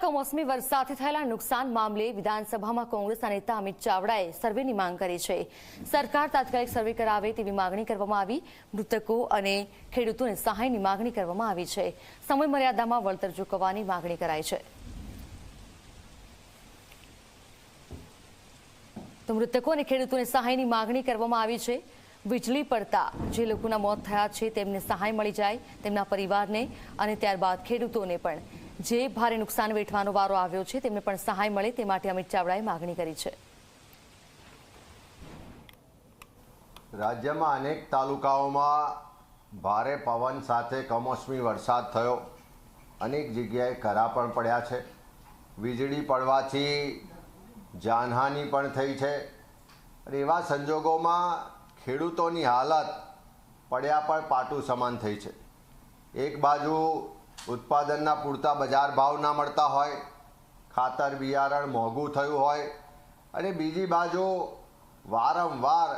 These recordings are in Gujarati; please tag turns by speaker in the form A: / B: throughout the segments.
A: કમોસમી વરસાદથી થયેલા નુકસાન મામલે વિધાનસભામાં કોંગ્રેસના નેતા અમિત ચાવડાએ સર્વેની માંગ કરી છે। સરકાર તાત્કાલિક સર્વે કરાવે તેવી માંગણી કરવામાં આવી। મૃતકો અને ખેડૂતોને સહાયની માંગણી કરવામાં આવી છે। સમય મર્યાદામાં વળતર ચૂકવવાની માંગણી કરાઈ છે। તો મૃતકો અને ખેડૂતોને સહાયની માંગણી કરવામાં આવી છે। વીજળી પડતા જે લોકોના મોત થયા છે તેમને સહાય મળી જાય, તેમના પરિવારને અને ત્યારબાદ ખેડૂતોને પણ જે ભારે નુકસાન વેઠવાનો વારો આવ્યો છે તેમને પણ સહાય મળે તે માટે અમિત ચાવડાએ માંગણી કરી છે।
B: રાજ્યમાં અનેક તાલુકાઓમાં ભારે પવન સાથે કમોસમી વરસાદ થયો। અનેક જગ્યાએ કરા પણ પડ્યા છે। વીજળી પડવાથી જાનહાનિ પણ થઈ છે। અને એવા સંજોગોમાં ખેડૂતોની હાલત પડ્યા પર પાટું સમાન થઈ છે। એક બાજુ ઉત્પાદનના પૂરતા બજાર ભાવ ના મળતા હોય, ખાતર બિયારણ મોંઘું થયું હોય, અને બીજી બાજુ વારંવાર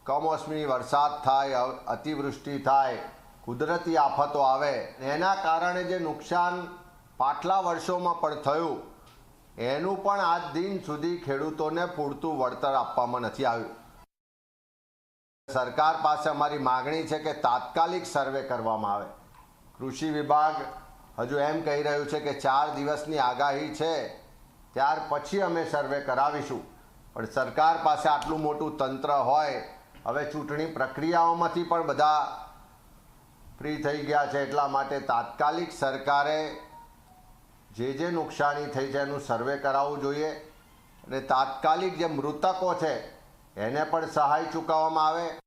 B: કમોસમી વરસાદ થાય, અતિવૃષ્ટિ થાય, કુદરતી આફતો આવે, એના કારણે જે નુકસાન પાછલા વર્ષોમાં પણ થયું એનું પણ આજ દિન સુધી ખેડૂતોને પૂરતું વળતર આપવામાં નથી આવ્યું। સરકાર પાસે અમારી માગણી છે કે તાત્કાલિક સર્વે કરવામાં આવે। કૃષિ વિભાગ હજુ એમ કહી રહ્યું છે કે 4 દિવસની આગાહી છે, ત્યાર પછી અમે સર્વે કરાવીશું। પણ સરકાર પાસે આટલું મોટું તંત્ર હોય, હવે ચૂંટણી પ્રક્રિયાઓમાંથી પણ બધા ફ્રી થઈ ગયા છે, એટલા માટે તાત્કાલિક સરકારે જે નુકસાની થઈ છે એનું સર્વે કરાવવું જોઈએ અને તાત્કાલિક જે મૃતકો છે એને પણ સહાય ચૂકવવામાં આવે।